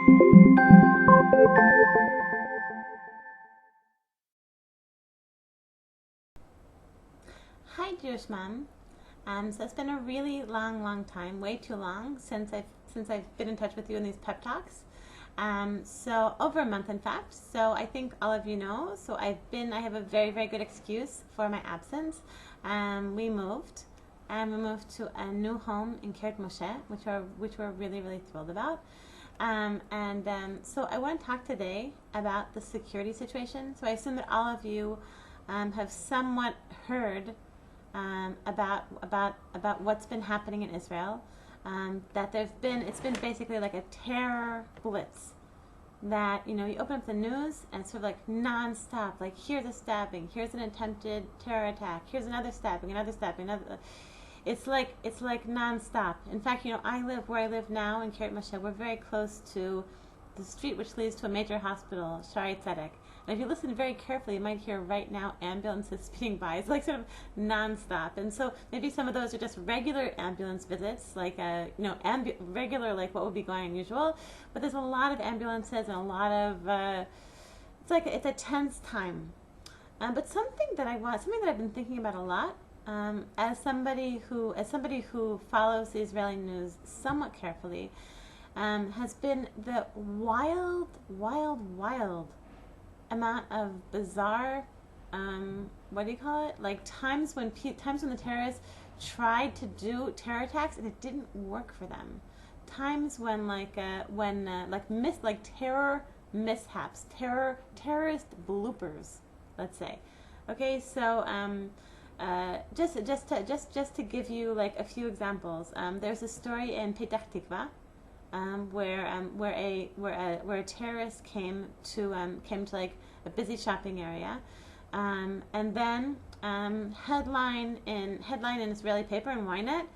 Hi, Jewish Mom. So it's been a really long time, way too long, since I've been in touch with you in these pep talks. So over a month, in fact. So I think all of you know. So I have a very good excuse for my absence. We moved, and we moved to a new home in Kiryat Moshe, which we're really thrilled about. So I want to talk today about the security situation. So I assume that all of you have somewhat heard about what's been happening in Israel. That it's been basically like a terror blitz. That you open up the news and it's sort of like non-stop. Like here's a stabbing, here's an attempted terror attack, here's another stabbing, another. It's like non-stop. In fact, where I live now in Kiryat Moshe, we're very close to the street which leads to a major hospital, Shari Tzedek. And if you listen very carefully, you might hear right now ambulances speeding by. It's like sort of non-stop. And so maybe some of those are just regular ambulance visits, like regular like what would be going on usual. But there's a lot of ambulances and a lot of it's a tense time. But something that I've been thinking about a lot, as somebody who follows the Israeli news somewhat carefully, has been the wild amount of bizarre, like times when the terrorists tried to do terror attacks and it didn't work for them. Times when terror mishaps, terrorist bloopers, let's say. Okay, so just to give you like a few examples, there's a story in Peptalk, where a terrorist came to like a busy shopping area, and then headline in an Israeli paper in Ynet,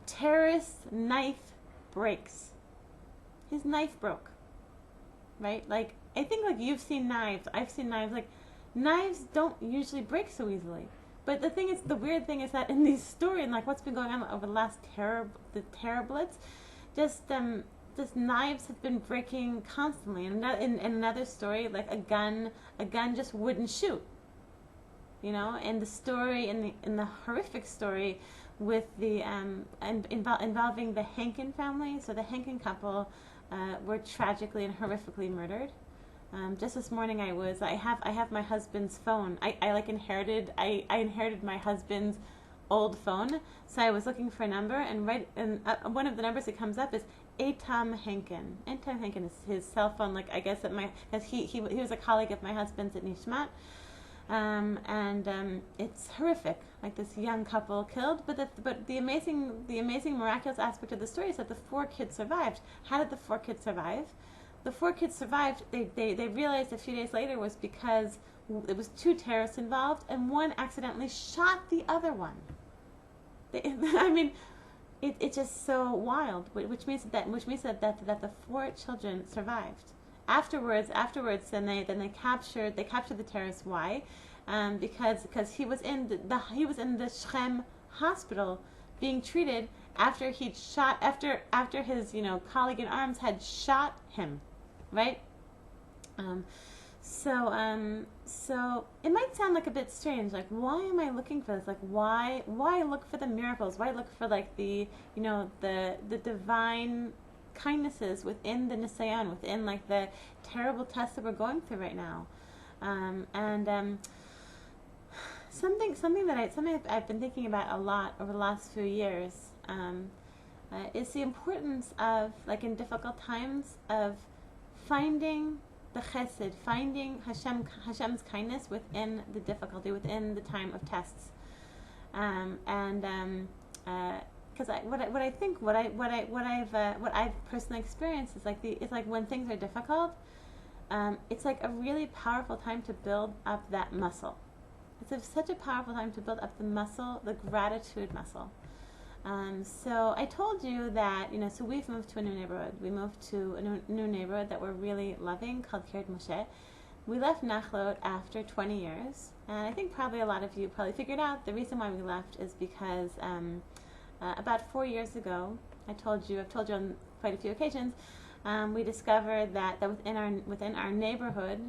terrorist knife breaks. His knife broke, right? Like I think like you've seen knives, I've seen knives. Like knives don't usually break so easily. But the weird thing is that in these stories, and like what's been going on over the last terror blitz, just knives have been breaking constantly. And in another story, like a gun just wouldn't shoot. And the story in the horrific story with the involving the Henkin family. So the Henkin couple were tragically and horrifically murdered. Just this morning I have my husband's phone. I inherited my husband's old phone, so I was looking for a number, and one of the numbers that comes up is Eitam Henkin. Eitam Henkin is his cell phone. Like I guess because he was a colleague of my husband's at Nishmat, and it's horrific. Like this young couple killed, but the amazing miraculous aspect of the story is that the 4 kids survived. How did the 4 kids survive? The 4 kids survived. They realized a few days later was because it was 2 terrorists involved, and one accidentally shot the other one. It's just so wild. Which means that the 4 children survived. Afterwards, then they captured the terrorist. Why? Because he was in the Shechem hospital being treated after he'd shot after his colleague in arms had shot him. Right? So it might sound like a bit strange. Like, why am I looking for this? Like, why look for the miracles? Why look for like the divine kindnesses within the Nisayon, within like the terrible tests that we're going through right now? Something I've been thinking about a lot over the last few years is the importance of, like in difficult times, of finding the chesed, finding Hashem's kindness within the difficulty, within the time of tests, because what I've personally experienced is like when things are difficult, it's like a really powerful time to build up that muscle. It's such a powerful time to build up the muscle, the gratitude muscle. So I told you that, so we've moved to a new neighborhood. We moved to a new neighborhood that we're really loving called Kiryat Moshe. We left Nachlot after 20 years. And I think probably a lot of you probably figured out the reason why we left is because about 4 years ago, I've told you on quite a few occasions, we discovered that within our neighborhood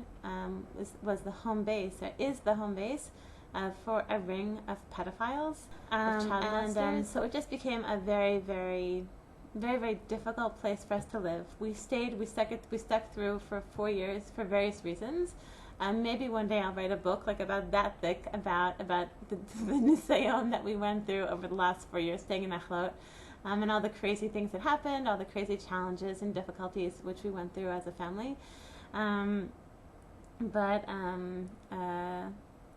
was the home base, or is the home base for a ring of pedophiles, of child molesters. So it just became a very, very, very, very difficult place for us to live. We stuck through for 4 years for various reasons. Maybe one day I'll write a book like about that thick about the nisayon that we went through over the last 4 years staying in Achlot, and all the crazy things that happened, all the crazy challenges and difficulties which we went through as a family. And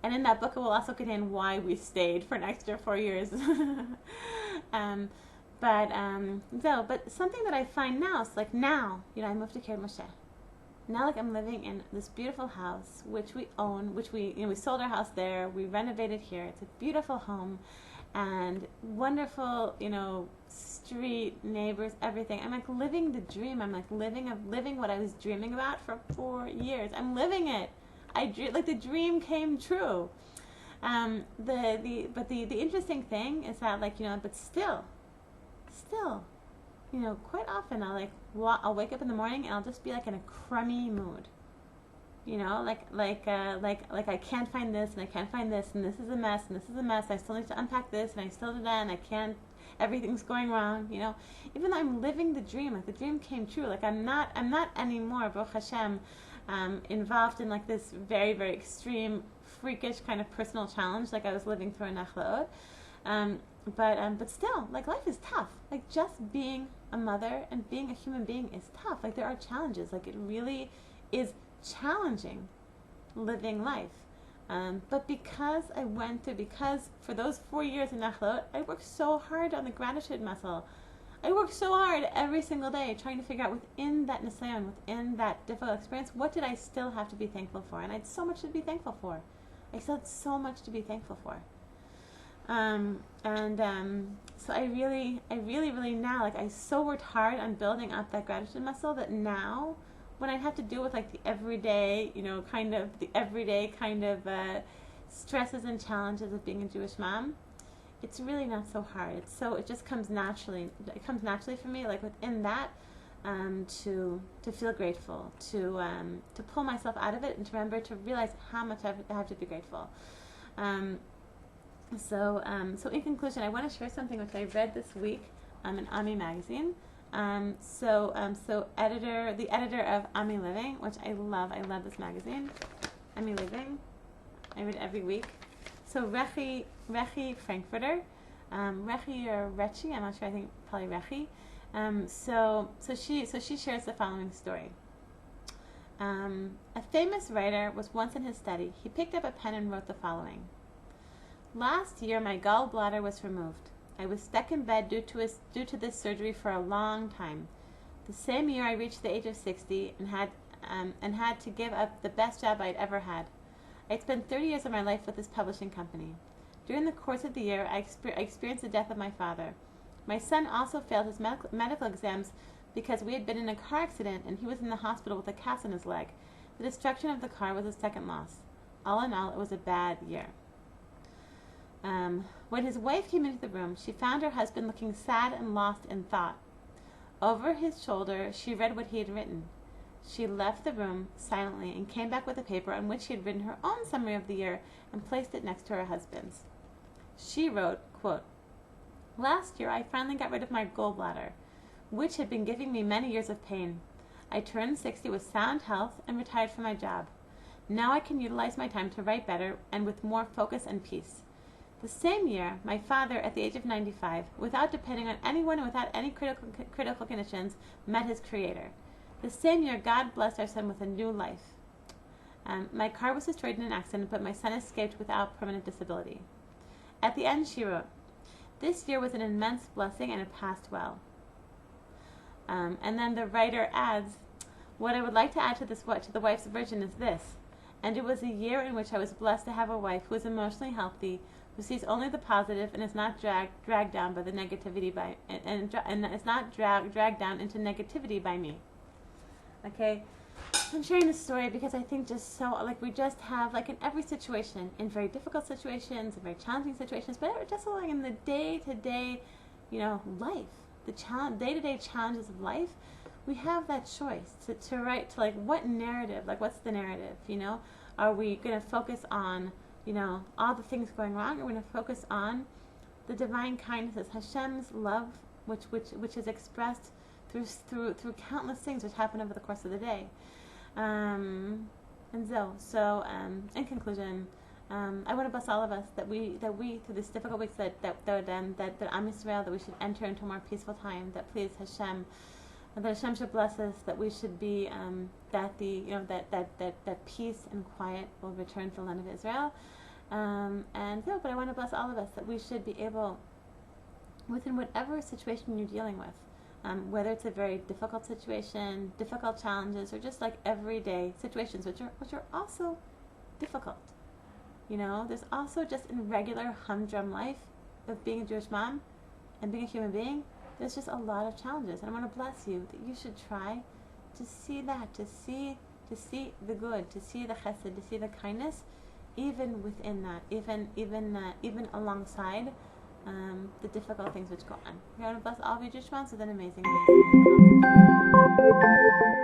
in that book it will also contain why we stayed for an extra 4 years. But something that I find now, it's like now, I moved to Kiryat Moshe. Now, like, I'm living in this beautiful house, which we own, which we sold our house there, we renovated here. It's a beautiful home, and wonderful, street, neighbors, everything. I'm like living the dream. I'm like living what I was dreaming about for 4 years. I'm living it. The dream came true. The interesting thing is that, but still, quite often I'll wake up in the morning and I'll just be like in a crummy mood. Like I can't find this and I can't find this and this is a mess and this is a mess. I still need to unpack this and I still do that and I can't. Everything's going wrong. Even though I'm living the dream, like the dream came true. Like I'm not anymore, Baruch Hashem, involved in like this very, very extreme, freakish kind of personal challenge like I was living through in Achlot. But still, like life is tough. Like just being a mother and being a human being is tough. Like there are challenges. Like it really is challenging living life. But because for those 4 years in Achlot, I worked so hard on the gratitude muscle. I worked so hard every single day trying to figure out within that nisayon, within that difficult experience, what did I still have to be thankful for? And I had so much to be thankful for. I still had so much to be thankful for. So I really now, like I so worked hard on building up that gratitude muscle that now when I have to deal with like the everyday kind of stresses and challenges of being a Jewish mom, it's really not so hard. It just comes naturally. It comes naturally for me, like within that, to feel grateful, to pull myself out of it and to remember to realize how much I have to be grateful. So in conclusion, I want to share something which I read this week in Ami magazine. The editor of Ami Living, which I love this magazine, Ami Living, I read every week. So Rechi Frankfurter, Rechi or Rechi, I'm not sure, I think probably Rechi. So she shares the following story. A famous writer was once in his study. He picked up a pen and wrote the following. Last year, my gallbladder was removed. I was stuck in bed due to this surgery for a long time. The same year, I reached the age of 60 and had to give up the best job I'd ever had. I'd spent 30 years of my life with this publishing company. During the course of the year, I experienced the death of my father. My son also failed his medical exams because we had been in a car accident and he was in the hospital with a cast on his leg. The destruction of the car was a second loss. All in all, it was a bad year. When his wife came into the room, she found her husband looking sad and lost in thought. Over his shoulder, she read what he had written. She left the room silently and came back with a paper on which she had written her own summary of the year and placed it next to her husband's. She wrote, quote, "Last year I finally got rid of my gallbladder, which had been giving me many years of pain. I turned 60 with sound health and retired from my job. Now I can utilize my time to write better and with more focus and peace. The same year, my father, at the age of 95, without depending on anyone and without any critical conditions, met his Creator. The same year, God blessed our son with a new life. My car was destroyed in an accident, but my son escaped without permanent disability." At the end, she wrote, "This year was an immense blessing and it passed well." And then the writer adds, "What I would like to add to the wife's version is this. And it was a year in which I was blessed to have a wife who is emotionally healthy, who sees only the positive and is not dragged down by the negativity and is not dragged down into negativity by me." Okay, I'm sharing this story because I think we just have in every situation, in very difficult situations, in very challenging situations, but just in the day-to-day, life. day-to-day challenges of life, we have that choice to write to like what narrative, like what's the narrative, you know? Are we going to focus on, you know, all the things going wrong? Or are we going to focus on the divine kindnesses, Hashem's love, which is expressed through countless things which happen over the course of the day? And so in conclusion, I want to bless all of us that we through this difficult weeks that Am Yisrael, that we should enter into a more peaceful time. That please Hashem, that Hashem should bless us. That we should be that peace and quiet will return to the land of Israel. But I want to bless all of us that we should be able, within whatever situation you're dealing with, whether it's a very difficult situation, difficult challenges, or just like everyday situations which are also difficult. You know, there's also just in regular humdrum life of being a Jewish mom and being a human being, there's just a lot of challenges. And I want to bless you that you should try to see that, to see the good, to see the chesed, to see the kindness, even within that, even alongside the difficult things which go on. I want to bless all of you Jewish moms with an amazing, amazing content.